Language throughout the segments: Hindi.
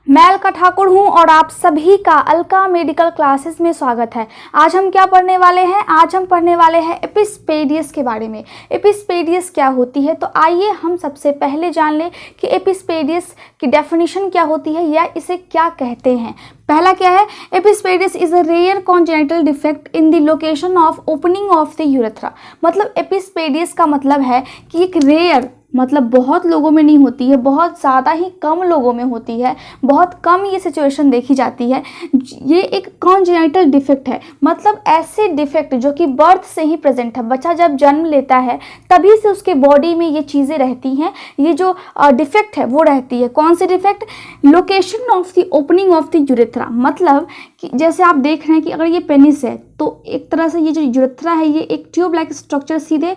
मैं अलका ठाकुर हूं और आप सभी का अलका मेडिकल क्लासेस में स्वागत है। आज हम क्या पढ़ने वाले हैं? आज हम पढ़ने वाले हैं एपिस्पेडियस के बारे में। एपिस्पेडियस क्या होती है, तो आइए हम सबसे पहले जान लें कि एपिस्पेडियस की डेफिनेशन क्या होती है या इसे क्या कहते हैं। पहला क्या है? Epispadias is a rare congenital defect in the location of opening of the urethra. मतलब एपिस्पेडियस का मतलब है कि एक रेयर, मतलब बहुत लोगों में नहीं होती है, बहुत ज़्यादा ही कम लोगों में होती है, बहुत कम ये सिचुएशन देखी जाती है। ये एक कॉन्जेनिटल डिफेक्ट है, मतलब ऐसे डिफेक्ट जो कि बर्थ से ही प्रेजेंट है। बच्चा जब जन्म लेता है तभी से उसके बॉडी में ये चीज़ें रहती हैं, ये जो डिफेक्ट है वो रहती है। कौन सी defect? Location of the opening of the urethra. मतलब कि जैसे आप देख रहे हैं कि अगर ये पेनिस है तो एक तरह से ये जो यूरेथ्रा है ये एक ट्यूब लाइक स्ट्रक्चर सीधे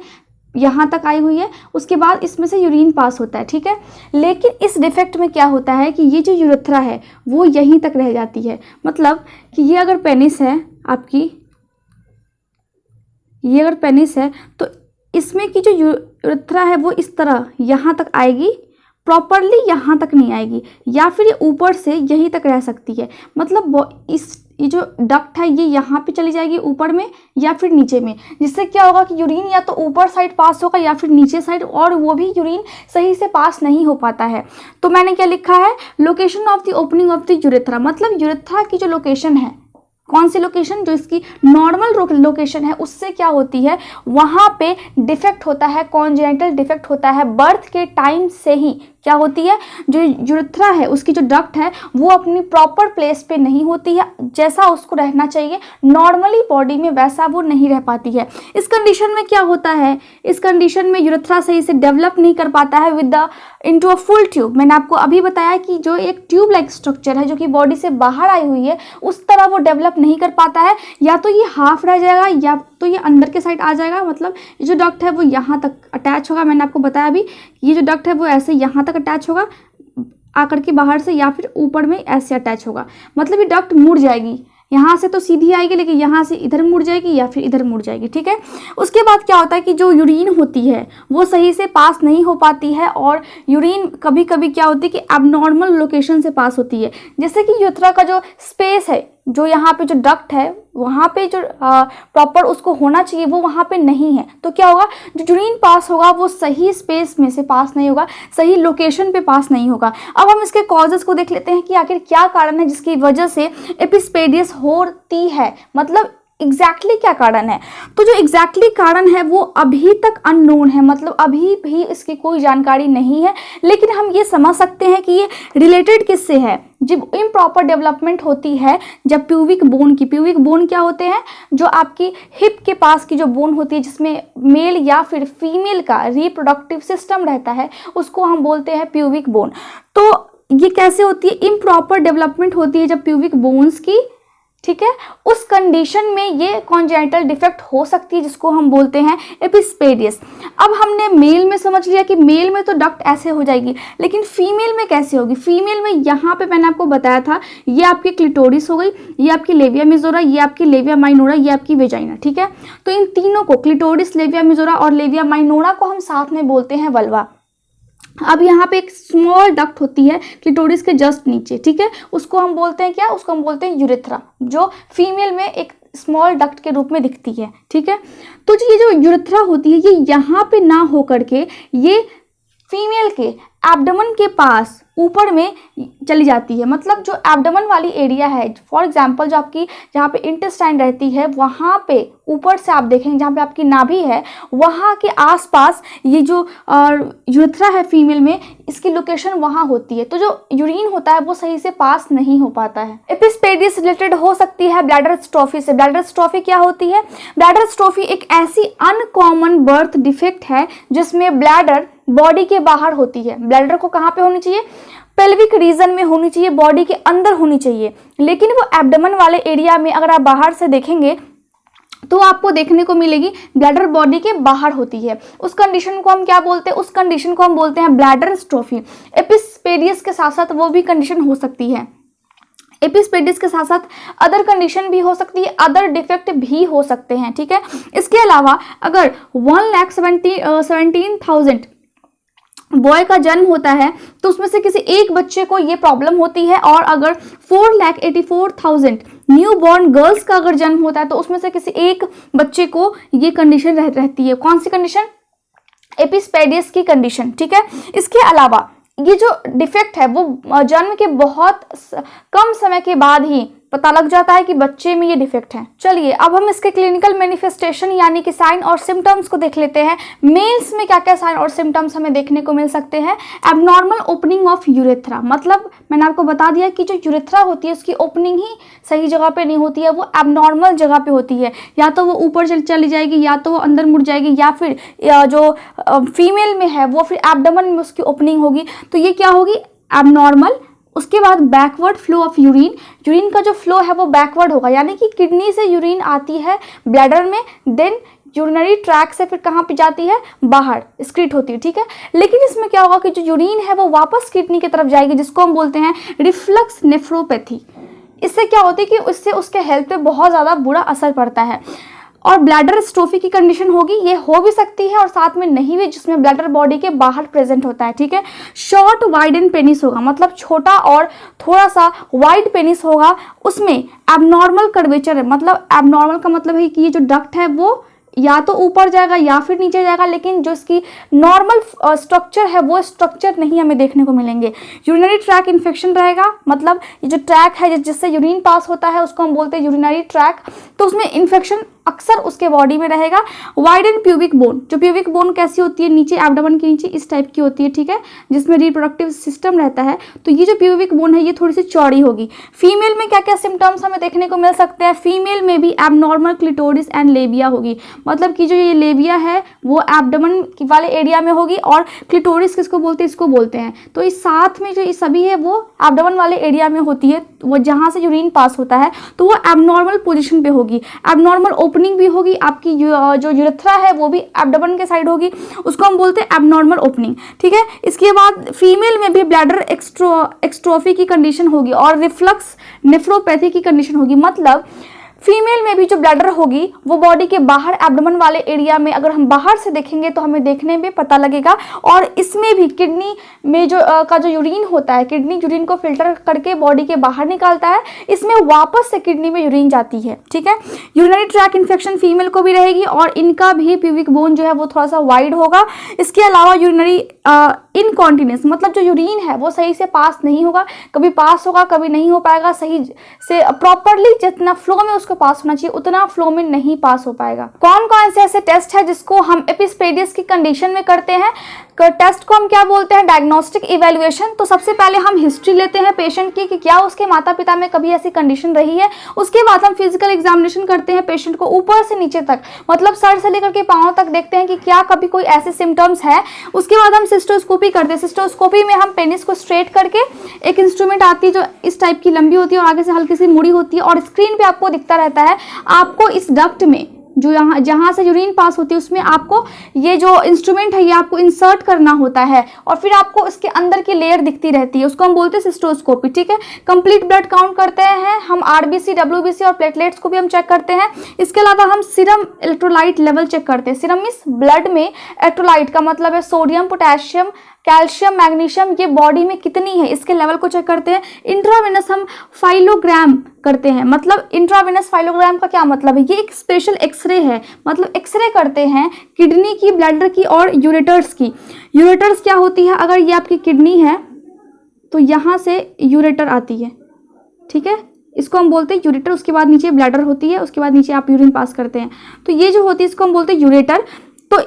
यहाँ तक आई हुई है, उसके बाद इसमें से यूरिन पास होता है, ठीक है। लेकिन इस डिफेक्ट में क्या होता है कि ये जो यूरेथ्रा है वो यहीं तक रह जाती है। मतलब कि ये अगर पेनिस है आपकी, ये अगर पेनिस है तो इसमें की जो यूरेथ्रा है वो इस तरह यहाँ तक आएगी, प्रॉपरली यहाँ तक नहीं आएगी, या फिर ये ऊपर से यहीं तक रह सकती है। मतलब ये जो डक्ट है ये यहाँ पे चली जाएगी ऊपर में या फिर नीचे में, जिससे क्या होगा कि यूरिन या तो ऊपर साइड पास होगा या फिर नीचे साइड, और वो भी यूरिन सही से पास नहीं हो पाता है। तो मैंने क्या लिखा है? Location of the opening of the urethra. मतलब यूरेथ्रा की जो लोकेशन है, कौन सी लोकेशन? जो इसकी नॉर्मल लोकेशन है उससे क्या होती है, वहाँ पे डिफेक्ट होता है, कॉन्जेनिटल डिफेक्ट होता है। बर्थ के टाइम से ही क्या होती है, जो यूरेथ्रा है उसकी जो डक्ट है वो अपनी प्रॉपर प्लेस पे नहीं होती है, जैसा उसको रहना चाहिए नॉर्मली बॉडी में वैसा वो नहीं रह पाती है। इस कंडीशन में क्या होता है, इस कंडीशन में यूरेथ्रा सही से डेवलप नहीं कर पाता है with the into a full tube. मैंने आपको अभी बताया कि जो एक ट्यूब लाइक स्ट्रक्चर है जो कि बॉडी से बाहर आई हुई है उस तरह वो डेवलप नहीं कर पाता है, या तो ये हाफ रह जाएगा या तो ये अंदर के साइड आ जाएगा। मतलब ये जो डक्ट है वो यहाँ तक अटैच होगा, मैंने आपको बताया अभी, ये जो डक्ट है वो ऐसे यहाँ तक अटैच होगा आकर के बाहर से, या फिर ऊपर में ऐसे अटैच होगा। मतलब ये डक्ट मुड़ जाएगी, यहाँ से तो सीधी आएगी लेकिन यहाँ से इधर मुड़ जाएगी या फिर इधर मुड़ जाएगी, ठीक है। उसके बाद क्या होता है कि जो यूरिन होती है वो सही से पास नहीं हो पाती है, और यूरिन कभी कभी क्या होती है कि एबनॉर्मल लोकेशन से पास होती है। जैसे कि यूरेथ्रा का जो स्पेस है, जो यहाँ पे जो डक्ट है वहाँ पे जो प्रॉपर उसको होना चाहिए वो वहाँ पे नहीं है, तो क्या होगा, जो यूरिन पास होगा वो सही स्पेस में से पास नहीं होगा, सही लोकेशन पे पास नहीं होगा। अब हम इसके कॉजेस को देख लेते हैं कि आखिर क्या कारण है जिसकी वजह से एपिस्पेडियस होती है। मतलब एग्जैक्टली क्या कारण है? तो जो एग्जैक्टली कारण है वो अभी तक अननोन है, मतलब अभी भी इसकी कोई जानकारी नहीं है। लेकिन हम ये समझ सकते हैं कि ये रिलेटेड किससे है। जब इम्प्रॉपर डेवलपमेंट होती है, जब प्यूबिक बोन की, प्यूबिक बोन क्या होते हैं, जो आपकी हिप के पास की जो बोन होती है जिसमें मेल या फिर फीमेल का रिप्रोडक्टिव सिस्टम रहता है, उसको हम बोलते हैं प्यूबिक बोन। तो ये कैसे होती है? इम्प्रॉपर डेवलपमेंट होती है जब प्यूबिक बोन्स की, ठीक है। उस कंडीशन में ये कॉन्जेनिटल डिफेक्ट हो सकती है जिसको हम बोलते हैं एपिस्पेडियस। अब हमने मेल में समझ लिया कि मेल में तो डक्ट ऐसे हो जाएगी, लेकिन फीमेल में कैसे होगी? फीमेल में यहाँ पे मैंने आपको बताया था, ये आपकी क्लिटोरिस हो गई, ये आपकी लेविया मेजोरा, ये आपकी लेविया माइनोरा, ये आपकी वेजाइना, ठीक है। तो इन तीनों को, क्लिटोरिस, लेविया मेजोरा और लेविया माइनोरा को हम साथ में बोलते हैं वल्वा। अब यहाँ पे एक स्मॉल डक्ट होती है क्लिटोरिस के जस्ट नीचे, ठीक है, उसको हम बोलते हैं क्या? उसको हम बोलते हैं यूरेथ्रा, जो फीमेल में एक स्मॉल डक्ट के रूप में दिखती है, ठीक है। तो ये जो यूरेथ्रा होती है ये यहाँ पे ना हो करके ये फीमेल के एब्डोमेन के पास ऊपर में चली जाती है। मतलब जो एब्डोमेन वाली एरिया है, फॉर एग्जांपल जो आपकी जहाँ पे इंटेस्टाइन रहती है, वहाँ पे ऊपर से आप देखेंगे जहाँ पे आपकी नाभि है, वहाँ के आसपास ये जो यूरेथ्रा है फीमेल में, इसकी लोकेशन वहाँ होती है। तो जो यूरिन होता है वो सही से पास नहीं हो पाता है। एपिस्पेडियस रिलेटेड हो सकती है ब्लैडर स्ट्रोफी से। ब्लैडर स्ट्रोफी क्या होती है? ब्लैडर स्ट्रोफी एक ऐसी अनकॉमन बर्थ डिफेक्ट है जिसमें ब्लैडर बॉडी के बाहर होती है। ब्लैडर को कहाँ पे होनी चाहिए? पेल्विक रीजन में होनी चाहिए, बॉडी के अंदर होनी चाहिए, लेकिन वो एब्डोमेन वाले एरिया में अगर आप बाहर से देखेंगे तो आपको देखने को मिलेगी ब्लैडर बॉडी के बाहर होती है। उस कंडीशन को हम क्या बोलते हैं? उस कंडीशन को हम बोलते हैं ब्लैडर स्ट्रोफी। एपिस्पेडियस के साथ साथ वो भी कंडीशन हो सकती है। एपिस्पेडियस के साथ साथ अदर कंडीशन भी हो सकती है, अदर डिफेक्ट भी हो सकते हैं, ठीक है। इसके अलावा अगर 1,17,000 बॉय का जन्म होता है तो उसमें से किसी एक बच्चे को ये प्रॉब्लम होती है, और अगर 4,84,000 न्यू बॉर्न गर्ल्स का अगर जन्म होता है तो उसमें से किसी एक बच्चे को ये कंडीशन रहती है। कौन सी कंडीशन? एपिस्पेडियस की कंडीशन, ठीक है। इसके अलावा ये जो डिफेक्ट है वो जन्म के बहुत कम समय के बाद ही पता लग जाता है कि बच्चे में ये डिफेक्ट है। चलिए अब हम इसके क्लिनिकल मैनिफेस्टेशन यानी कि साइन और सिम्टम्स को देख लेते हैं। मेल्स में क्या क्या साइन और सिम्टम्स हमें देखने को मिल सकते हैं? एबनॉर्मल ओपनिंग ऑफ यूरेथ्रा, मतलब मैंने आपको बता दिया कि जो यूरेथ्रा होती है उसकी ओपनिंग ही सही जगह पे नहीं होती है, वो एबनॉर्मल जगह पे होती है। या तो वो ऊपर चली जाएगी, या तो वो अंदर मुड़ जाएगी, या फिर जो फीमेल में है वो फिर एब्डोमेन में उसकी ओपनिंग होगी, तो ये क्या होगी? एबनॉर्मल। उसके बाद backward flow of urine, urine का जो फ्लो है वो बैकवर्ड होगा, यानी कि किडनी से यूरिन आती है ब्लैडर में, देन यूरिनरी ट्रैक से फिर कहाँ पे जाती है? बाहर एक्सक्रीट होती है, ठीक है। लेकिन इसमें क्या होगा कि जो यूरिन है वो वापस किडनी की तरफ जाएगी, जिसको हम बोलते हैं रिफ्लक्स नेफ्रोपैथी। इससे क्या होती है कि इससे उसके हेल्थ पे बहुत ज़्यादा बुरा असर पड़ता है। और ब्लैडर स्ट्रोफी की कंडीशन होगी, ये हो भी सकती है और साथ में नहीं भी, जिसमें ब्लैडर बॉडी के बाहर प्रेजेंट होता है, ठीक है। शॉर्ट वाइडन पेनिस होगा, मतलब छोटा और थोड़ा सा वाइड पेनिस होगा। उसमें एबनॉर्मल कर्वेचर है, मतलब एबनॉर्मल का मतलब है कि ये जो डक्ट है वो या तो ऊपर जाएगा या फिर नीचे जाएगा, लेकिन जो इसकी नॉर्मल स्ट्रक्चर है वो स्ट्रक्चर नहीं हमें देखने को मिलेंगे। यूरिनरी ट्रैक इन्फेक्शन रहेगा, मतलब ये जो ट्रैक है जिससे यूरिन पास होता है उसको हम बोलते हैं यूरिनरी ट्रैक, तो उसमें इन्फेक्शन अक्सर उसके बॉडी में रहेगा। वाइड एंड प्यूबिक बोन, जो प्यूबिक बोन कैसी होती है? नीचे एब्डोमेन के नीचे इस टाइप की होती है, ठीक है, जिसमें रिप्रोडक्टिव सिस्टम रहता है, तो ये जो प्यूबिक बोन है ये थोड़ी सी चौड़ी होगी। फीमेल में क्या क्या सिम्टम्स हमें देखने को मिल सकते हैं? फीमेल में भी एबनॉर्मल क्लिटोरिस एंड लेबिया होगी, मतलब कि जो ये लेबिया है वो एब्डोमेन वाले एरिया में होगी, और क्लिटोरिस किसको बोलते हैं? इसको बोलते हैं। तो इस साथ में जो ये सभी है वो एब्डोमेन वाले एरिया में होती है, वो जहाँ से यूरिन पास होता है, तो वो एबनॉर्मल पोजिशन पे होगी। एबनॉर्मल ओपनिंग भी होगी, आपकी जो यूरेथ्रा है वो भी एब्डोमेन के साइड होगी, उसको हम बोलते हैं एबनॉर्मल ओपनिंग, ठीक है। इसके बाद फीमेल में भी ब्लैडर एक्स्ट्रोफी की कंडीशन होगी और रिफ्लक्स नेफ्रोपैथी की कंडीशन होगी, मतलब फीमेल में भी जो ब्लैडर होगी वो बॉडी के बाहर एब्डोमेन वाले एरिया में, अगर हम बाहर से देखेंगे तो हमें देखने में पता लगेगा। और इसमें भी किडनी में जो यूरिन होता है, किडनी यूरिन को फिल्टर करके बॉडी के बाहर निकालता है, इसमें वापस से किडनी में यूरिन जाती है, ठीक है। यूरिनरी ट्रैक इन्फेक्शन फीमेल को भी रहेगी, और इनका भी प्यूबिक बोन जो है वो थोड़ा सा वाइड होगा। इसके अलावा यूरिनरी इनकॉन्टिनेंस, मतलब जो यूरिन है वो सही से पास नहीं होगा, कभी पास होगा कभी नहीं हो पाएगा, सही से प्रॉपरली जितना फ्लो में उसको पास होना चाहिए उतना फ्लो में नहीं पास हो पाएगा। कौन कौन से ऐसे टेस्ट है जिसको हम एपिस्पेडियस की कंडीशन में करते हैं? टेस्ट को हम क्या बोलते हैं? Diagnostic evaluation. तो सबसे पहले हम हिस्ट्री लेते हैं पेशेंट की कि क्या उसके माता पिता में कभी ऐसी कंडीशन रही है। उसके बाद हम फिजिकल एग्जामिनेशन करते हैं पेशेंट को ऊपर से नीचे तक, मतलब सर से लेकर के पांव तक देखते हैं कि क्या कभी कोई ऐसे सिम्टम्स है। उसके बाद हम सिस्टोस्कोपी करते हैं। सिस्टोस्कोपी में हम पेनिस को स्ट्रेट करके, एक इंस्ट्रूमेंट आती है जो इस टाइप की लंबी होती है और आगे से हल्की सी मुड़ी होती है, और स्क्रीन पे आपको दिखता रहता है। आपको इस डक्ट में जो जहाँ से यूरिन पास होती है उसमें आपको ये जो इंस्ट्रूमेंट है ये आपको इंसर्ट करना होता है, और फिर आपको इसके अंदर की लेयर दिखती रहती है, उसको हम बोलते हैं सिस्टोस्कोपी, ठीक है। कंप्लीट ब्लड काउंट करते हैं हम, आरबीसी, डब्ल्यूबीसी और प्लेटलेट्स को भी हम चेक करते हैं। इसके अलावा हम सीरम इलेक्ट्रोलाइट लेवल चेक करते हैं। सीरम मींस ब्लड में इलेक्ट्रोलाइट का मतलब है सोडियम, पोटेशियम, कैल्शियम, मैग्नीशियम, ये बॉडी में कितनी है इसके लेवल को चेक करते हैं। इंट्रावेनस हम फाइलोग्राम करते हैं, मतलब इंट्रावेनस फाइलोग्राम का क्या मतलब है? ये एक स्पेशल एक्सरे है, मतलब एक्सरे करते हैं किडनी की, ब्लैडर की और यूरेटर्स की। यूरेटर्स क्या होती है? अगर ये आपकी किडनी है तो यहाँ से यूरेटर आती है, ठीक है, इसको हम बोलते हैं यूरेटर। उसके बाद नीचे ब्लैडर होती है, उसके बाद नीचे आप यूरिन पास करते हैं, तो ये जो होती है इसको हम बोलते हैं यूरेटर। तो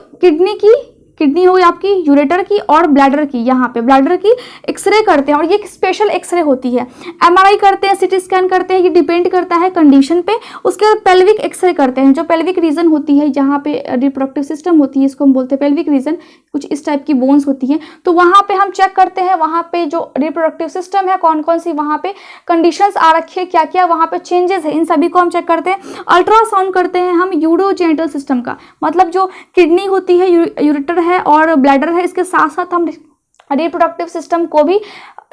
किडनी हो गई आपकी, यूरेटर की और ब्लैडर की, यहाँ पे ब्लैडर की एक्सरे करते हैं, और ये एक स्पेशल एक्सरे होती है। एमआरआई करते हैं, सीटी स्कैन करते हैं, ये डिपेंड करता है कंडीशन पे। उसके बाद पेल्विक एक्सरे करते हैं, जो पेल्विक रीजन होती है जहाँ पे रिप्रोडक्टिव सिस्टम होती है, इसको हम बोलते हैं पेल्विक रीजन। कुछ इस टाइप की बोन्स होती हैं, तो वहाँ पे हम चेक करते हैं वहाँ पे जो रिप्रोडक्टिव सिस्टम है कौन कौन सी वहाँ पे कंडीशंस आ रखी है, क्या क्या वहाँ पे चेंजेस है, इन सभी को हम चेक करते हैं। अल्ट्रासाउंड करते हैं हम यूरोजेनिटल सिस्टम का, मतलब जो किडनी होती है, यूरेटर है और ब्लैडर है, इसके साथ साथ हम रिप्रोडक्टिव सिस्टम को भी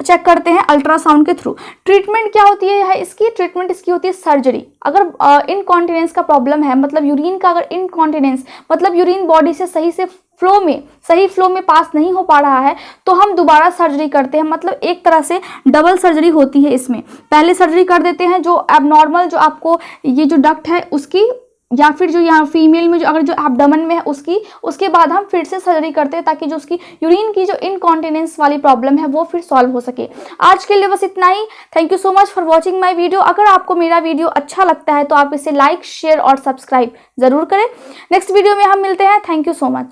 चेक करते हैं अल्ट्रासाउंड के थ्रू। ट्रीटमेंट क्या होती है इसकी? ट्रीटमेंट इसकी होती है सर्जरी। अगर इनकॉन्टिनेंस का प्रॉब्लम है, मतलब यूरिन का अगर इनकॉन्टिनेंस, मतलब यूरिन बॉडी से सही से फ्लो में, सही फ्लो में पास नहीं हो पा रहा है तो हम दोबारा सर्जरी करते हैं। मतलब एक तरह से डबल सर्जरी होती है इसमें। पहले सर्जरी कर देते हैं जो एबनॉर्मल, जो आपको ये जो डक्ट है उसकी, या फिर जो यहाँ फीमेल में जो अगर जो एब्डोमेन में है उसकी, उसके बाद हम फिर से सर्जरी करते हैं ताकि जो उसकी यूरिन की जो इनकॉन्टिनेंस वाली प्रॉब्लम है वो फिर सॉल्व हो सके। आज के लिए बस इतना ही। Thank you so much for watching my video. अगर आपको मेरा वीडियो अच्छा लगता है तो आप इसे लाइक, शेयर और सब्सक्राइब जरूर करें। नेक्स्ट वीडियो में हम मिलते हैं। Thank you so much.